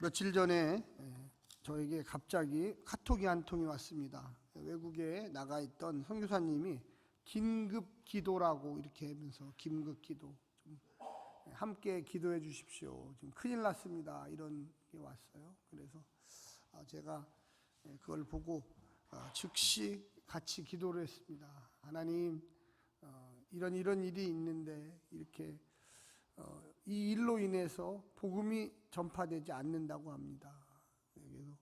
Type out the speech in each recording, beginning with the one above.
며칠 전에 저에게 갑자기 카톡이 한 통이 왔습니다. 외국에 나가 있던 선교사님이 긴급 기도라고 이렇게 하면서 긴급 기도 좀 함께 기도해 주십시오. 지금 큰일 났습니다. 이런 게 왔어요. 그래서 제가 그걸 보고 즉시 같이 기도를 했습니다. 하나님, 이런 일이 있는데 이렇게 이 일로 인해서 복음이 전파되지 않는다고 합니다. 그래서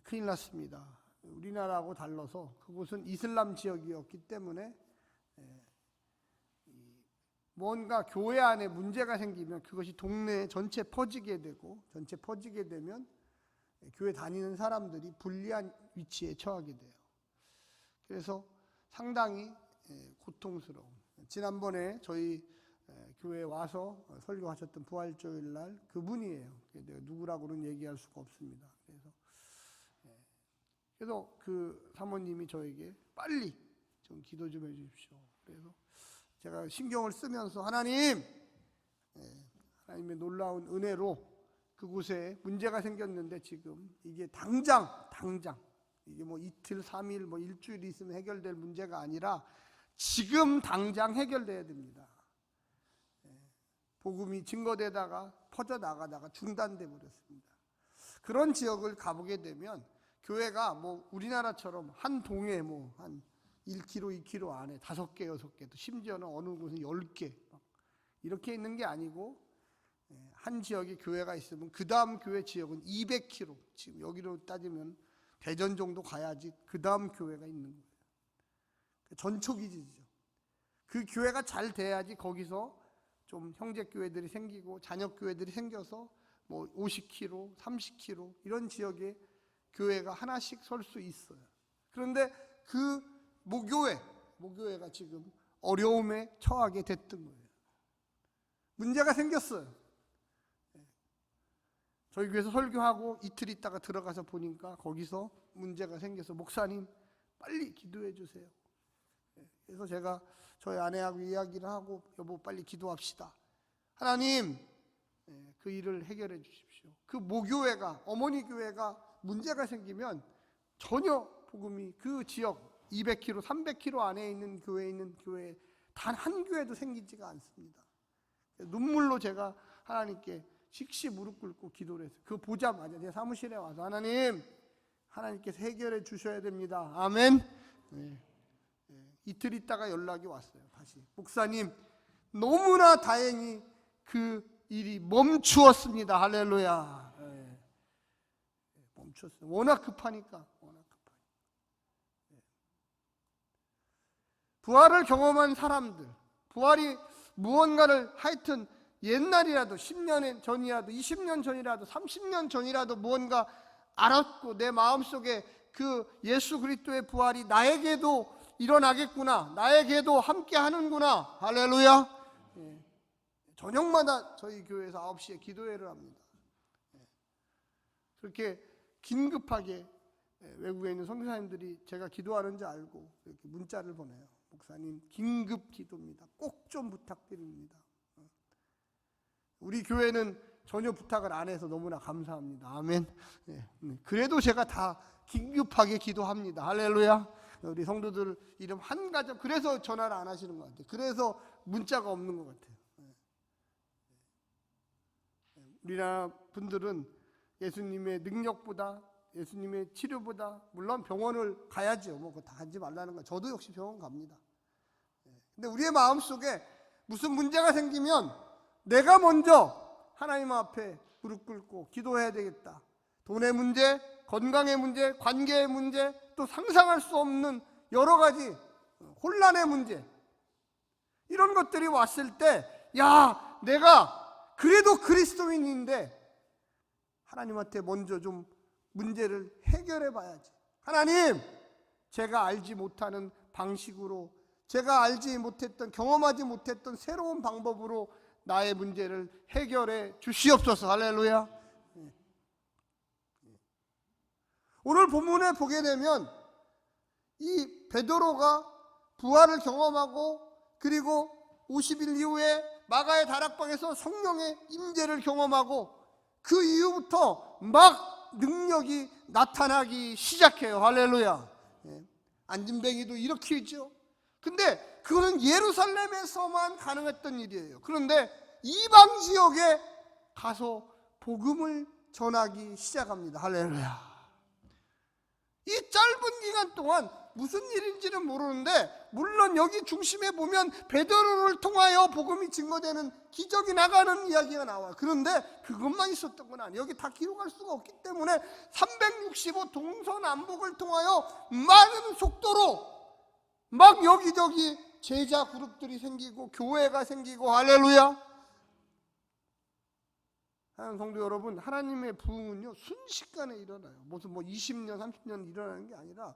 큰일 났습니다. 우리나라하고 달라서 그곳은 이슬람 지역이었기 때문에 뭔가 교회 안에 문제가 생기면 그것이 동네 전체 퍼지게 되고, 전체 퍼지게 되면 교회 다니는 사람들이 불리한 위치에 처하게 돼요. 그래서 상당히 고통스러운, 지난번에 저희 교회에 와서 설교하셨던 부활주일 날 그분이에요. 내가 누구라고는 얘기할 수가 없습니다. 그래서 그 사모님이 저에게 빨리 좀 기도 좀 해주십시오. 그래서 제가 신경을 쓰면서 하나님의 놀라운 은혜로 그곳에 문제가 생겼는데 지금 이게 당장 이게 뭐 이틀, 3일, 뭐 일주일이 있으면 해결될 문제가 아니라 지금 당장 해결돼야 됩니다. 복음이 증거되다가 퍼져나가다가 중단돼 버렸습니다. 그런 지역을 가보게 되면 교회가 뭐 우리나라처럼 한 동에 뭐 한 1km, 2km 안에 5개, 6개, 또 심지어는 어느 곳은 10개 이렇게 있는 게 아니고 한 지역에 교회가 있으면 그 다음 교회 지역은 200km, 지금 여기로 따지면 대전 정도 가야지 그 다음 교회가 있는 거예요. 전초기지죠. 그 교회가 잘 돼야지 거기서 좀 형제교회들이 생기고 자녀교회들이 생겨서 뭐 50km, 30km 이런 지역에 교회가 하나씩 설 수 있어요. 그런데 그 모교회가 지금 어려움에 처하게 됐던 거예요. 문제가 생겼어요. 저희 교회에서 설교하고 이틀 있다가 들어가서 보니까 거기서 문제가 생겨서 목사님 빨리 기도해 주세요. 그래서 제가 저희 아내하고 이야기를 하고 여보 빨리 기도합시다. 하나님 그 일을 해결해 주십시오. 그 모교회가, 어머니 교회가 문제가 생기면 전혀 복음이 그 지역 200km, 300km 안에 있는 교회에 단 한 교회도 생기지가 않습니다. 눈물로 제가 하나님께 식시 무릎 꿇고 기도를 했어요. 그거 보자마자 제 사무실에 와서 하나님께서 해결해 주셔야 됩니다. 아멘. 이틀 있다가 연락이 왔어요. 다시 목사님 너무나 다행히 그 일이 멈추었습니다. 할렐루야. 멈췄어요. 워낙 급하니까. 부활을 경험한 사람들, 부활이 무언가를 하여튼 옛날이라도 10년 전이라도 20년 전이라도 30년 전이라도 무언가 알았고 내 마음속에 그 예수 그리스도의 부활이 나에게도 일어나겠구나, 나에게도 함께 하는구나. 할렐루야. 저녁마다 저희 교회에서 9시에 기도회를 합니다. 그렇게 긴급하게 외국에 있는 선교사님들이 제가 기도하는 줄 알고 이렇게 문자를 보내요. 목사님 긴급 기도입니다. 꼭 좀 부탁드립니다. 우리 교회는 전혀 부탁을 안 해서 너무나 감사합니다. 아멘. 그래도 제가 다 긴급하게 기도합니다. 할렐루야. 우리 성도들 이름 한 가정, 그래서 전화를 안 하시는 것 같아요. 그래서 문자가 없는 것 같아요. 우리나라 분들은 예수님의 능력보다, 예수님의 치료보다, 물론 병원을 가야죠. 뭐 그거 다 하지 말라는 거. 저도 역시 병원 갑니다. 근데 우리의 마음속에 무슨 문제가 생기면 내가 먼저 하나님 앞에 무릎 꿇고 기도해야 되겠다. 돈의 문제, 건강의 문제, 관계의 문제, 또 상상할 수 없는 여러 가지 혼란의 문제, 이런 것들이 왔을 때 야, 내가 그래도 그리스도인인데 하나님한테 먼저 좀 문제를 해결해 봐야지. 하나님, 제가 알지 못하는 방식으로, 제가 알지 못했던, 경험하지 못했던 새로운 방법으로 나의 문제를 해결해 주시옵소서. 할렐루야. 오늘 본문에 보게 되면 이 베드로가 부활을 경험하고 그리고 50일 이후에 마가의 다락방에서 성령의 임재를 경험하고 그 이후부터 막 능력이 나타나기 시작해요. 할렐루야. 안진뱅이도 일으키죠. 근데 그거는 예루살렘에서만 가능했던 일이에요. 그런데 이방 지역에 가서 복음을 전하기 시작합니다. 할렐루야. 이 짧은 기간 동안 무슨 일인지는 모르는데, 물론 여기 중심에 보면 베드로를 통하여 복음이 증거되는 기적이 나가는 이야기가 나와요. 그런데 그것만 있었던 건 아니에요. 여기 다 기록할 수가 없기 때문에 365 동서남북을 통하여 많은 속도로 막 여기저기 제자 그룹들이 생기고 교회가 생기고, 할렐루야. 하나님 성도 여러분, 하나님의 부흥은요 순식간에 일어나요. 무슨 20년 30년 일어나는 게 아니라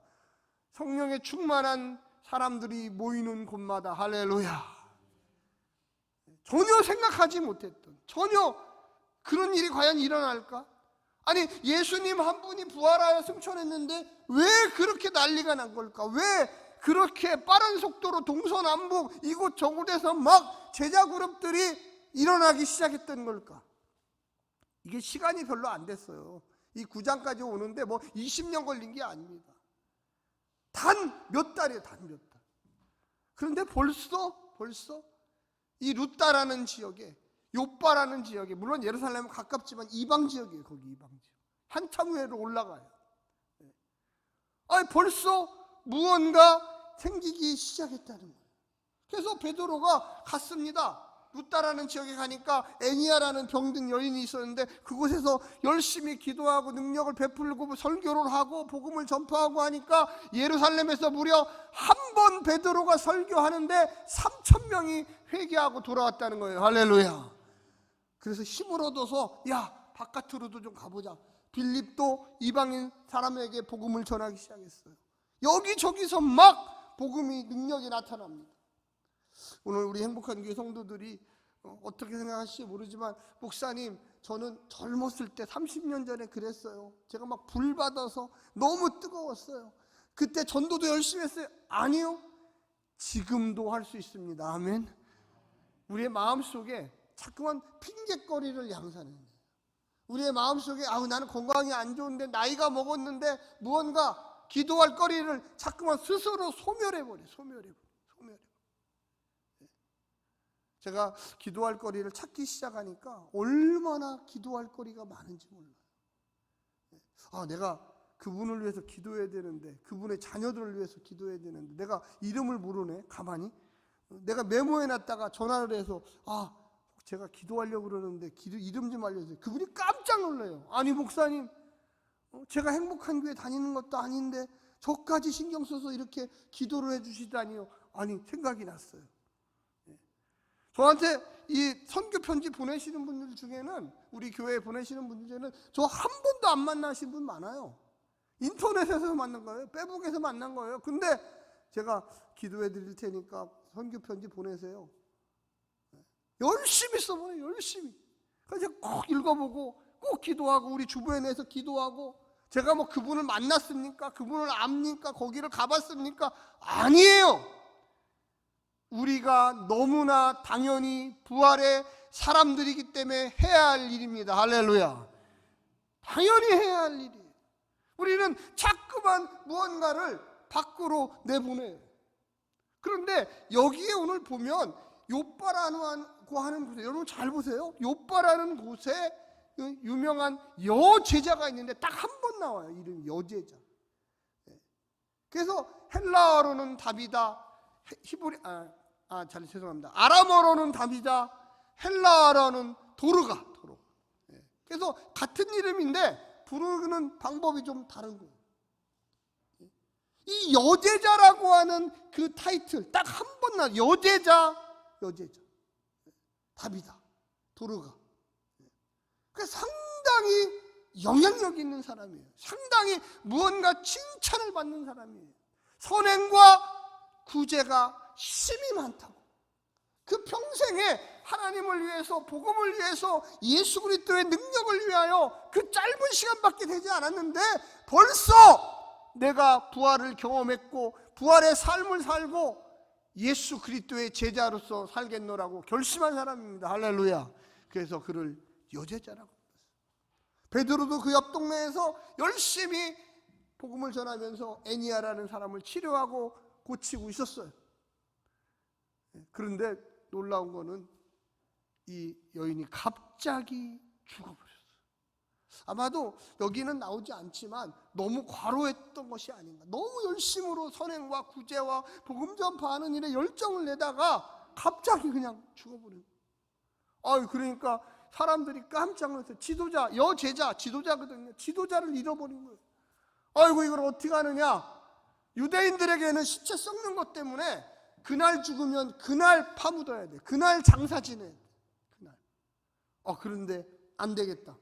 성령에 충만한 사람들이 모이는 곳마다, 할렐루야, 전혀 생각하지 못했던, 전혀 그런 일이 과연 일어날까? 아니, 예수님 한 분이 부활하여 승천했는데 왜 그렇게 난리가 난 걸까? 왜 그렇게 빠른 속도로 동서남북 이곳 저곳에서 막 제자 그룹들이 일어나기 시작했던 걸까? 이게 시간이 별로 안 됐어요. 이 9장까지 오는데 20년 걸린 게 아닙니다. 단 몇 달이에요. 단 몇 달. 그런데 벌써 이 루따라는 지역에, 요빠라는 지역에, 물론 예루살렘은 가깝지만 이방 지역이에요. 거기 이방 지역. 한참 위로 올라가요. 아니, 벌써 무언가 생기기 시작했다는 거예요. 그래서 베드로가 갔습니다. 루따라는 지역에 가니까 애니아라는 병든 여인이 있었는데 그곳에서 열심히 기도하고 능력을 베풀고 설교를 하고 복음을 전파하고 하니까 예루살렘에서 무려 한 번 베드로가 설교하는데 3,000명이 회개하고 돌아왔다는 거예요. 할렐루야. 그래서 힘을 얻어서 야, 바깥으로도 좀 가보자. 빌립도 이방인 사람에게 복음을 전하기 시작했어요. 여기저기서 막 복음이, 능력이 나타납니다. 오늘 우리 행복한 교회 성도들이 어떻게 생각하실지 모르지만, 목사님, 저는 젊었을 때 30년 전에 그랬어요. 제가 막 불 받아서 너무 뜨거웠어요. 그때 전도도 열심히 했어요. 아니요, 지금도 할 수 있습니다. 아멘. 우리의 마음속에 자꾸만 핑계거리를 양산해요. 우리의 마음속에 나는 건강이 안 좋은데, 나이가 먹었는데 무언가 기도할 거리를 자꾸만 스스로 소멸해버려요. 제가 기도할 거리를 찾기 시작하니까 얼마나 기도할 거리가 많은지 몰라요. 내가 그분을 위해서 기도해야 되는데, 그분의 자녀들을 위해서 기도해야 되는데 내가 이름을 모르네. 가만히 내가 메모해놨다가 전화를 해서 제가 기도하려고 그러는데 이름 좀 알려주세요. 그분이 깜짝 놀라요. 아니, 목사님, 제가 행복한 교회 다니는 것도 아닌데 저까지 신경 써서 이렇게 기도를 해주시다니요. 아니, 생각이 났어요. 저한테 이 선교 편지 보내시는 분들 중에는, 우리 교회에 보내시는 분들 중에는 저 한 번도 안 만나신 분 많아요. 인터넷에서 만난 거예요. 페북에서 만난 거예요. 근데 제가 기도해 드릴 테니까 선교 편지 보내세요. 열심히 써보네요. 열심히. 그래서 꼭 읽어보고 꼭 기도하고, 우리 주부에 내서 기도하고. 제가 그분을 만났습니까? 그분을 압니까? 거기를 가봤습니까? 아니에요. 우리가 너무나 당연히 부활의 사람들이기 때문에 해야 할 일입니다. 할렐루야. 당연히 해야 할 일이에요. 우리는 자꾸만 무언가를 밖으로 내보내요. 그런데 여기에 오늘 보면 요빠라고 하는 곳에, 여러분 잘 보세요. 요빠라는 곳에 유명한 여제자가 있는데 딱 한 번 나와요. 이름이 여제자. 그래서 헬라어로는 답이다. 죄송합니다. 아람어로는 답이다. 헬라어로는 도르가. 그래서 같은 이름인데 부르는 방법이 좀 다른 거예요. 이 여제자라고 하는 그 타이틀 딱 한 번 나. 여제자. 답이다. 도르가. 그러니까 상당히 영향력 있는 사람이에요. 상당히 무언가 칭찬을 받는 사람이에요. 선행과 구제가 심이 많다고. 그 평생에 하나님을 위해서, 복음을 위해서, 예수 그리스도의 능력을 위하여 그 짧은 시간밖에 되지 않았는데 벌써 내가 부활을 경험했고 부활의 삶을 살고 예수 그리스도의 제자로서 살겠노라고 결심한 사람입니다. 할렐루야. 그래서 그를 여제자라고 불렀어요. 베드로도 그 옆 동네에서 열심히 복음을 전하면서 애니아라는 사람을 치료하고 고치고 있었어요. 그런데 놀라운 거는 이 여인이 갑자기 죽어버렸어요. 아마도 여기는 나오지 않지만 너무 과로했던 것이 아닌가. 너무 열심으로 선행과 구제와 복음 전파하는 일에 열정을 내다가 갑자기 그냥 죽어버린 거예요. 그러니까 사람들이 깜짝 놀랐어요. 지도자, 여제자, 지도자거든요. 지도자를 잃어버린 거예요. 아이고, 이걸 어떻게 하느냐. 유대인들에게는 시체 썩는 것 때문에 그날 죽으면 그날 파묻어야 돼. 그날 장사 지내야 돼. 그날. 그런데 안 되겠다.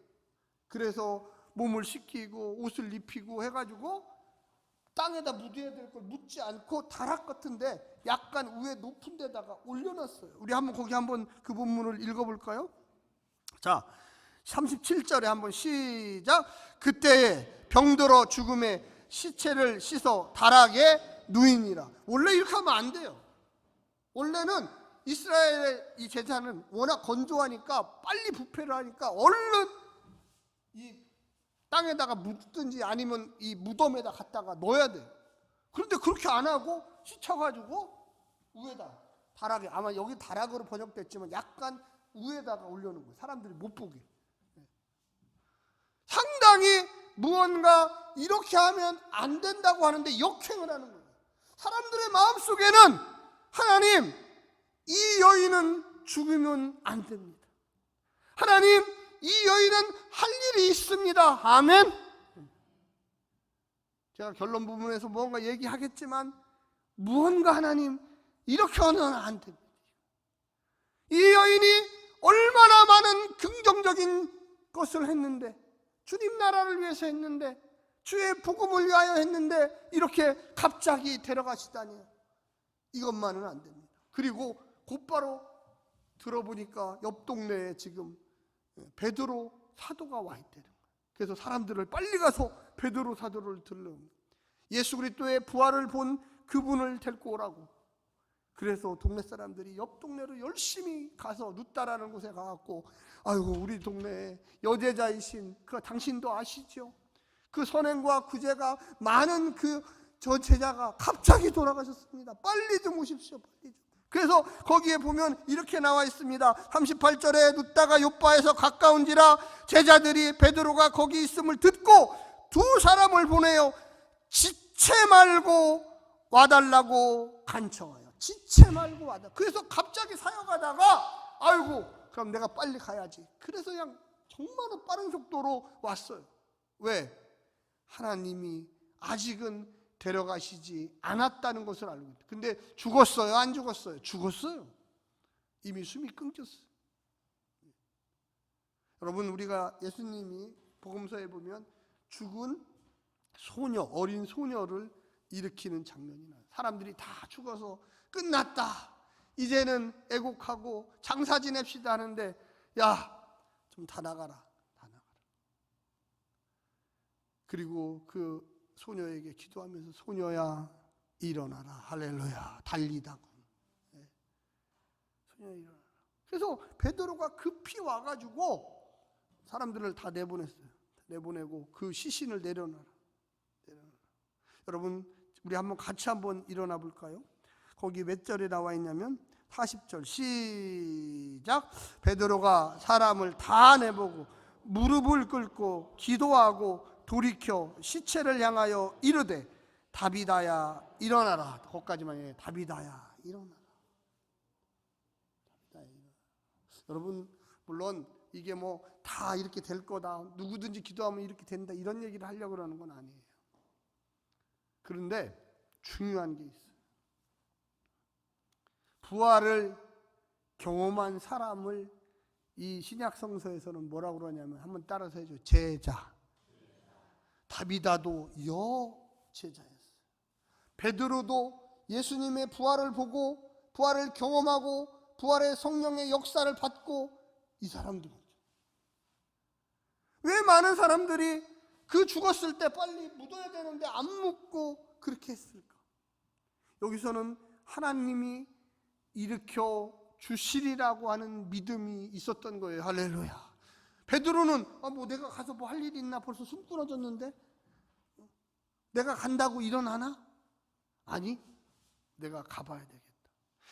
그래서 몸을 씻기고 옷을 입히고 해가지고 땅에다 묻어야 될 걸 묻지 않고 다락 같은데 약간 위에 높은 데다가 올려놨어요. 우리 거기 한번 그 본문을 읽어볼까요? 자, 37절에 한번 시작. 그때에 병들어 죽음의 시체를 씻어 다락에 누이니라. 원래 이렇게 하면 안 돼요. 원래는 이스라엘의 이 제사는 워낙 건조하니까 빨리 부패를 하니까 얼른 이 땅에다가 묻든지 아니면 이 무덤에다 갖다가 넣어야 돼요. 그런데 그렇게 안 하고 씻어가지고 위에다 다락에, 아마 여기 다락으로 번역됐지만 약간 위에다가 올려놓은 거예요. 사람들이 못 보게. 상당히 무언가 이렇게 하면 안 된다고 하는데 역행을 하는 거예요. 사람들의 마음속에는 하나님, 이 여인은 죽으면 안 됩니다. 하나님, 이 여인은 할 일이 있습니다. 아멘. 제가 결론 부분에서 뭔가 얘기하겠지만 무언가 하나님 이렇게 하면 안 됩니다. 이 여인이 얼마나 많은 긍정적인 것을 했는데, 주님 나라를 위해서 했는데, 주의 복음을 위하여 했는데 이렇게 갑자기 데려가시다니, 이것만은 안 됩니다. 그리고 곧바로 들어보니까 옆 동네에 지금 베드로 사도가 와 있다는 거예요. 그래서 사람들을 빨리 가서 베드로 사도를 들러옵니다. 예수 그리스도의 부활을 본 그분을 데리고 오라고. 그래서 동네 사람들이 옆 동네로 열심히 가서 루따라는 곳에 가갖고, 아이고, 우리 동네에 여제자이신 그 당신도 아시죠? 그 선행과 구제가 많은 저 제자가 갑자기 돌아가셨습니다. 빨리 좀 오십시오. 빨리 좀. 그래서 거기에 보면 이렇게 나와 있습니다. 38절에 눕다가 요바에서 가까운지라 제자들이 베드로가 거기 있음을 듣고 두 사람을 보내어 지체 말고 와달라고 간청하여. 지체 말고 와달라. 그래서 갑자기 사역하다가 아이고, 그럼 내가 빨리 가야지. 그래서 그냥 정말 빠른 속도로 왔어요. 왜? 하나님이 아직은 데려가시지 않았다는 것을 알고 있다. 근데 죽었어요? 안 죽었어요? 죽었어요. 이미 숨이 끊겼어요. 여러분, 우리가 예수님이 복음서에 보면 죽은 소녀, 어린 소녀를 일으키는 장면이 나요. 사람들이 다 죽어서 끝났다, 이제는 애곡하고 장사 지냅시다 하는데, 야, 좀 다 나가라, 다 나가라. 그리고 그 소녀에게 기도하면서, 소녀야 일어나라, 할렐루야, 달리다고. 소녀야 일어나라. 그래서 베드로가 급히 와가지고 사람들을 다 내보냈어요. 내보내고 그 시신을 내려놔라. 여러분, 우리 한번 같이 한번 일어나 볼까요? 거기 몇 절에 나와 있냐면 40절 시작. 베드로가 사람을 다 내보고 무릎을 꿇고 기도하고 돌이켜 시체를 향하여 이르되 다비다야 일어나라. 거기까지만 해. 다비다야 일어나라. 여러분, 물론 이게 뭐 다 이렇게 될 거다, 누구든지 기도하면 이렇게 된다, 이런 얘기를 하려고 그러는 건 아니에요. 그런데 중요한 게 있어요. 부활을 경험한 사람을 이 신약 성서에서는 뭐라고 그러냐면, 한번 따라서 해줘요. 제자. 다비다도 여제자였어요. 베드로도 예수님의 부활을 보고 부활을 경험하고 부활의 성령의 역사를 받고 이 사람도. 왜 많은 사람들이 그 죽었을 때 빨리 묻어야 되는데 안 묻고 그렇게 했을까? 여기서는 하나님이 일으켜 주시리라고 하는 믿음이 있었던 거예요. 할렐루야. 베드로는 뭐 내가 가서 뭐 할 일이 있나, 벌써 숨 끊어졌는데 내가 간다고 일어나나? 아니, 내가 가봐야 되겠다.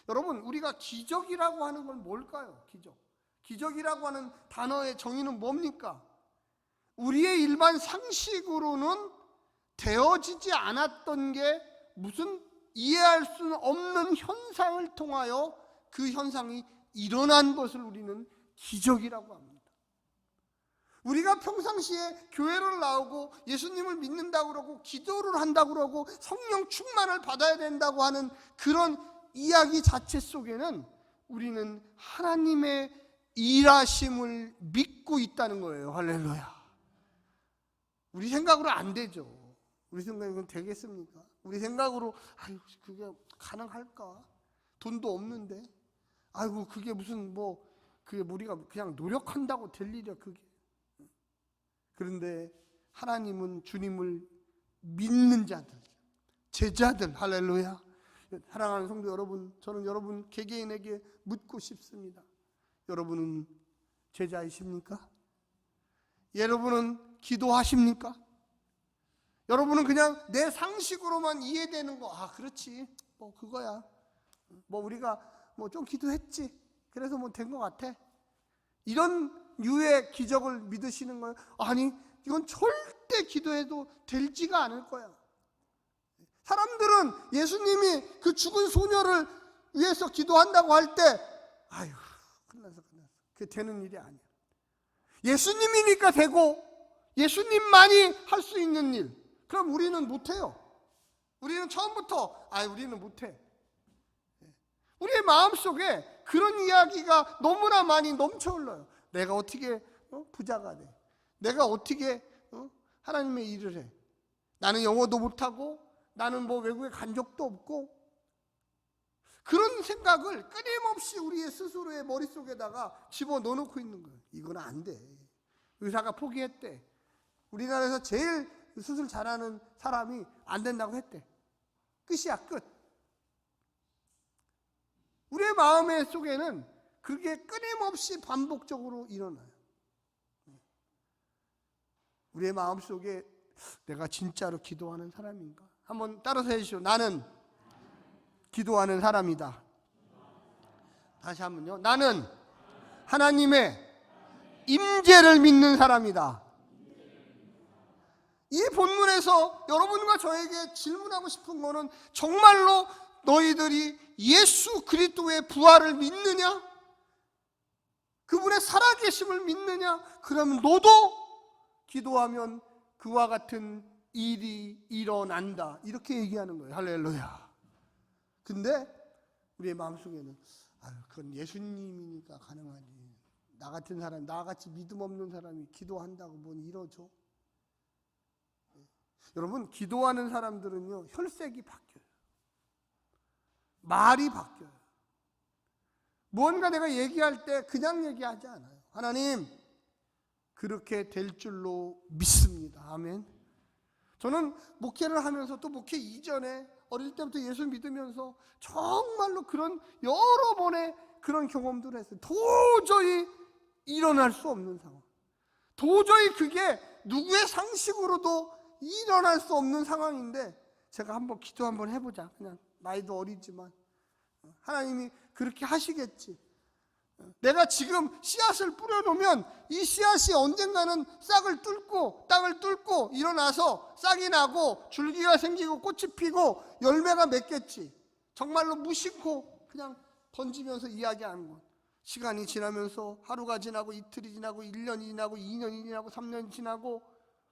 여러분, 우리가 기적이라고 하는 건 뭘까요? 기적이라고 하는 단어의 정의는 뭡니까? 우리의 일반 상식으로는 되어지지 않았던 게 무슨 이해할 수 없는 현상을 통하여 그 현상이 일어난 것을 우리는 기적이라고 합니다. 우리가 평상시에 교회를 나오고 예수님을 믿는다고 그러고 기도를 한다고 그러고 성령 충만을 받아야 된다고 하는 그런 이야기 자체 속에는 우리는 하나님의 일하심을 믿고 있다는 거예요. 할렐루야. 우리 생각으로 안 되죠. 우리 생각으로는 되겠습니까? 우리 생각으로 아유, 그게 가능할까? 돈도 없는데. 아이고, 그게 무슨 그게 우리가 그냥 노력한다고 될 일이야, 그게. 그런데 하나님은 주님을 믿는 자들, 제자들, 할렐루야. 사랑하는 성도 여러분, 저는 여러분 개개인에게 묻고 싶습니다. 여러분은 제자이십니까? 여러분은 기도하십니까? 여러분은 그냥 내 상식으로만 이해되는 거, 그렇지, 그거야, 우리가 좀 기도했지, 그래서 된 것 같아, 이런 유의 기적을 믿으시는 거예요? 아니, 이건 절대 기도해도 되지가 않을 거야. 사람들은 예수님이 그 죽은 소녀를 위해서 기도한다고 할 때 아유, 끝났어. 그게 되는 일이 아니야. 예수님이니까 되고, 예수님만이 할 수 있는 일, 그럼 우리는 못해요. 우리는 처음부터 우리는 못해. 우리의 마음속에 그런 이야기가 너무나 많이 넘쳐 흘러요. 내가 어떻게 부자가 돼? 내가 어떻게 하나님의 일을 해? 나는 영어도 못하고, 나는 외국에 간 적도 없고, 그런 생각을 끊임없이 우리의 스스로의 머릿속에다가 집어넣어놓고 있는 거예요. 이건 안 돼. 의사가 포기했대. 우리나라에서 제일 수술 잘하는 사람이 안 된다고 했대. 끝이야, 끝. 우리의 마음의 속에는 그게 끊임없이 반복적으로 일어나요. 우리의 마음속에 내가 진짜로 기도하는 사람인가? 한번 따라서 해주시오. 나는 기도하는 사람이다. 다시 한번요. 나는 하나님의 임재를 믿는 사람이다. 이 본문에서 여러분과 저에게 질문하고 싶은 거는, 정말로 너희들이 예수 그리스도의 부활을 믿느냐? 그분의 살아계심을 믿느냐? 그러면 너도 기도하면 그와 같은 일이 일어난다, 이렇게 얘기하는 거예요. 할렐루야. 근데 우리의 마음속에는 그건 예수님이니까 가능하지, 나 같은 사람, 나같이 믿음 없는 사람이 기도한다고 뭔 이러죠? 여러분, 기도하는 사람들은요, 혈색이 바뀌어요. 말이 바뀌어요. 뭔가 내가 얘기할 때 그냥 얘기하지 않아요. 하나님, 그렇게 될 줄로 믿습니다. 아멘. 저는 목회를 하면서, 또 목회 이전에 어릴 때부터 예수 믿으면서 정말로 그런 여러 번의 그런 경험들을 했어요. 도저히 일어날 수 없는 상황, 도저히 그게 누구의 상식으로도 일어날 수 없는 상황인데, 제가 한번 기도 한번 해보자. 그냥 나이도 어리지만 하나님이 그렇게 하시겠지. 내가 지금 씨앗을 뿌려놓으면 이 씨앗이 언젠가는 땅을 뚫고 일어나서 싹이 나고 줄기가 생기고 꽃이 피고 열매가 맺겠지. 정말로 무심코 그냥 던지면서 이야기하는 것. 시간이 지나면서 하루가 지나고 이틀이 지나고 1년이 지나고 2년이 지나고 3년이 지나고,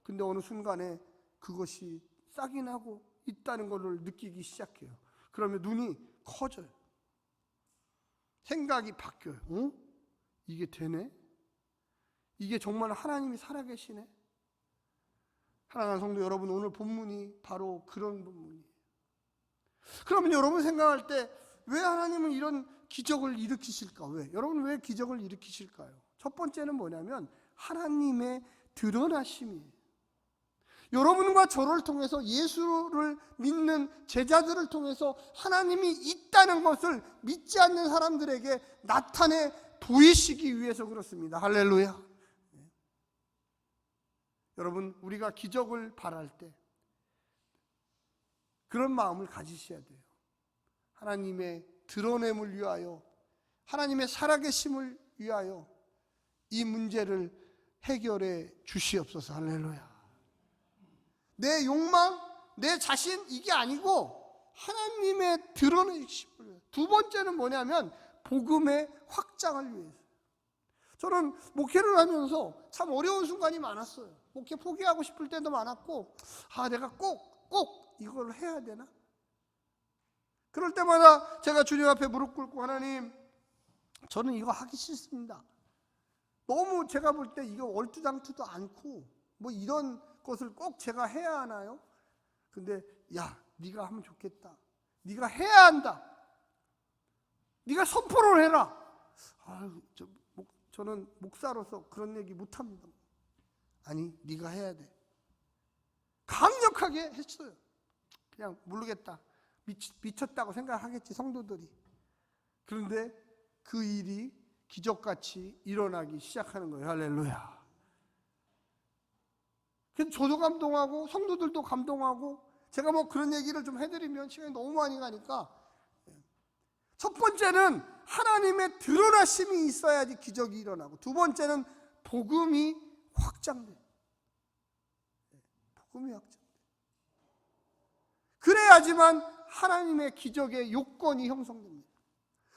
근데 어느 순간에 그것이 싹이 나고 있다는 것을 느끼기 시작해요. 그러면 눈이 커져요. 생각이 바뀌어요. 이게 되네? 이게 정말 하나님이 살아계시네? 사랑하는 성도 여러분, 오늘 본문이 바로 그런 본문이에요. 그러면 여러분 생각할 때 왜 하나님은 이런 기적을 일으키실까? 여러분 왜 기적을 일으키실까요? 첫 번째는 뭐냐면 하나님의 드러나심이에요. 여러분과 저를 통해서, 예수를 믿는 제자들을 통해서 하나님이 있다는 것을 믿지 않는 사람들에게 나타내 보이시기 위해서 그렇습니다. 할렐루야. 여러분, 우리가 기적을 바랄 때 그런 마음을 가지셔야 돼요. 하나님의 드러냄을 위하여, 하나님의 살아계심을 위하여 이 문제를 해결해 주시옵소서. 할렐루야. 내 욕망, 내 자신, 이게 아니고 하나님의 드러내심을. 두 번째는 뭐냐면 복음의 확장을 위해서. 저는 목회를 하면서 참 어려운 순간이 많았어요. 목회 포기하고 싶을 때도 많았고, 내가 꼭 이걸 해야 되나? 그럴 때마다 제가 주님 앞에 무릎 꿇고, 하나님, 저는 이거 하기 싫습니다. 너무 제가 볼 때 이거 얼두당투도 않고 뭐 이런 것을 꼭 제가 해야 하나요? 근데 야, 네가 하면 좋겠다. 네가 해야 한다. 네가 선포를 해라. 저는 목사로서 그런 얘기 못합니다. 아니, 네가 해야 돼. 강력하게 했어요. 그냥 모르겠다. 미쳤다고 생각하겠지, 성도들이. 그런데 그 일이 기적같이 일어나기 시작하는 거예요. 할렐루야. 그래서 저도 감동하고 성도들도 감동하고, 제가 뭐 그런 얘기를 좀 해드리면 시간이 너무 많이 가니까, 첫 번째는 하나님의 드러나심이 있어야지 기적이 일어나고, 두 번째는 복음이 확장돼요. 복음이 확장돼요. 그래야지만 하나님의 기적의 요건이 형성됩니다.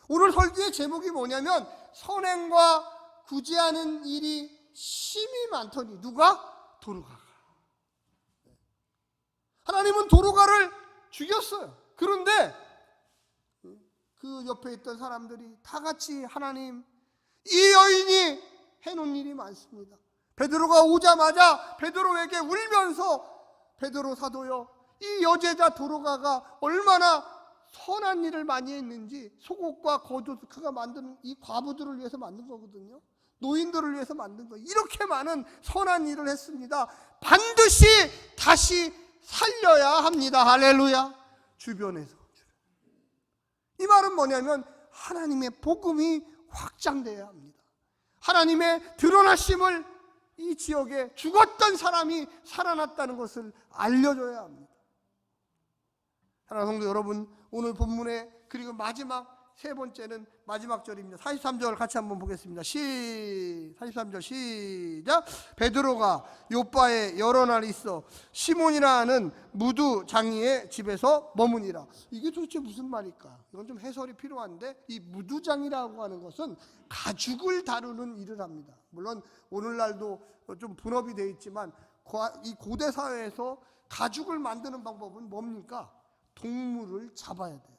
오늘 설교의 제목이 뭐냐면, 선행과 구제하는 일이 심히 많더니 누가? 도르가가. 하나님은 도르가를 죽였어요. 그런데 그 옆에 있던 사람들이 다 같이, 하나님, 이 여인이 해놓은 일이 많습니다. 베드로가 오자마자 베드로에게 울면서, 베드로 사도여, 이 여제자 도르가가 얼마나 선한 일을 많이 했는지, 속옷과 겉옷, 그가 만든 이 과부들을 위해서 만든 거거든요. 노인들을 위해서 만든 거예요. 이렇게 많은 선한 일을 했습니다. 반드시 다시 살려야 합니다. 할렐루야. 주변에서. 이 말은 뭐냐면 하나님의 복음이 확장돼야 합니다. 하나님의 드러나심을 이 지역에 죽었던 사람이 살아났다는 것을 알려줘야 합니다. 사랑하는 성도 여러분, 오늘 본문에, 그리고 마지막 세 번째는 마지막 절입니다. 43절 같이 한번 보겠습니다. 43절 시작. 베드로가 요바에 여러 날 있어 시몬이라는 무두 장이의 집에서 머무니라. 이게 도대체 무슨 말일까? 이건 좀 해설이 필요한데, 이 무두장이라고 하는 것은 가죽을 다루는 일을 합니다. 물론 오늘날도 좀 분업이 되어 있지만, 이 고대 사회에서 가죽을 만드는 방법은 뭡니까? 동물을 잡아야 돼요.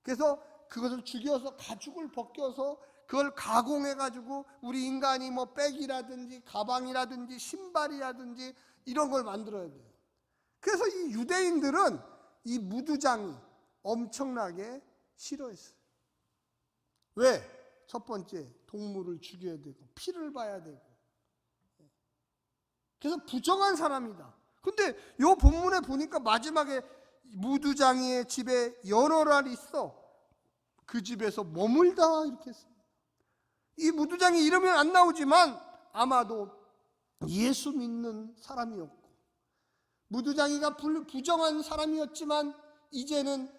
그래서 그것을 죽여서 가죽을 벗겨서 그걸 가공해 가지고 우리 인간이 뭐 백이라든지 가방이라든지 신발이라든지 이런 걸 만들어야 돼요. 그래서 이 유대인들은 이 무두장이 엄청나게 싫어했어요. 왜? 첫 번째, 동물을 죽여야 되고 피를 봐야 되고, 그래서 부정한 사람이다. 근데 이 본문에 보니까 마지막에 무두장이의 집에 여러 날 있어 그 집에서 머물다, 이렇게 했습니다. 이 무두장이 이름은 안 나오지만 아마도 예수 믿는 사람이었고, 무두장이가 부정한 사람이었지만 이제는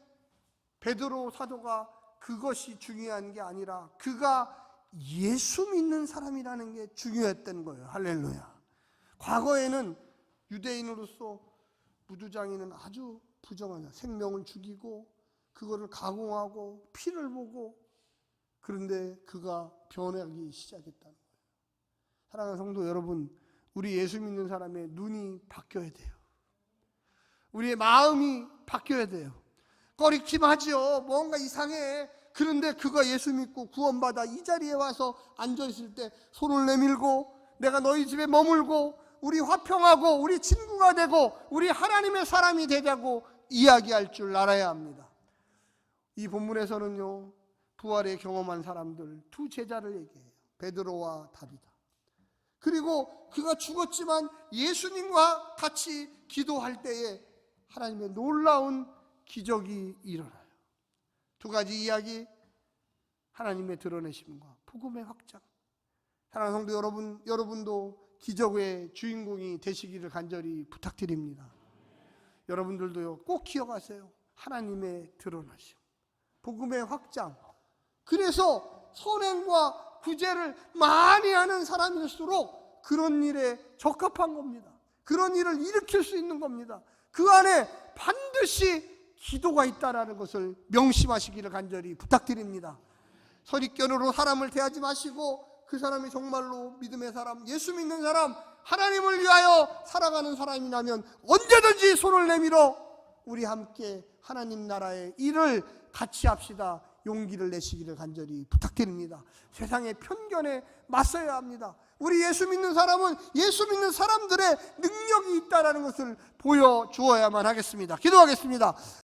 베드로 사도가 그것이 중요한 게 아니라 그가 예수 믿는 사람이라는 게 중요했던 거예요. 할렐루야. 과거에는 유대인으로서 무두장이는 아주 부정한, 생명을 죽이고 그거를 가공하고 피를 보고, 그런데 그가 변하기 시작했다는 거예요. 사랑하는 성도 여러분, 우리 예수 믿는 사람의 눈이 바뀌어야 돼요. 우리의 마음이 바뀌어야 돼요. 꺼리낌하죠. 뭔가 이상해. 그런데 그가 예수 믿고 구원받아 이 자리에 와서 앉아있을 때 손을 내밀고, 내가 너희 집에 머물고 우리 화평하고 우리 친구가 되고 우리 하나님의 사람이 되자고 이야기할 줄 알아야 합니다. 이 본문에서는요, 부활의 경험한 사람들 두 제자를 얘기해요. 베드로와 다비다. 그리고 그가 죽었지만 예수님과 같이 기도할 때에 하나님의 놀라운 기적이 일어나요. 두 가지 이야기, 하나님의 드러내심과 복음의 확장. 사랑하는 성도 여러분, 여러분도 기적의 주인공이 되시기를 간절히 부탁드립니다. 여러분들도요, 꼭 기억하세요. 하나님의 드러나심, 복음의 확장. 그래서 선행과 구제를 많이 하는 사람일수록 그런 일에 적합한 겁니다. 그런 일을 일으킬 수 있는 겁니다. 그 안에 반드시 기도가 있다는 것을 명심하시기를 간절히 부탁드립니다. 선입견으로 사람을 대하지 마시고 그 사람이 정말로 믿음의 사람, 예수 믿는 사람, 하나님을 위하여 살아가는 사람이라면 언제든지 손을 내밀어 우리 함께 하나님 나라의 일을 같이 합시다. 용기를 내시기를 간절히 부탁드립니다. 세상의 편견에 맞서야 합니다. 우리 예수 믿는 사람은 예수 믿는 사람들의 능력이 있다는 것을 보여주어야만 하겠습니다. 기도하겠습니다.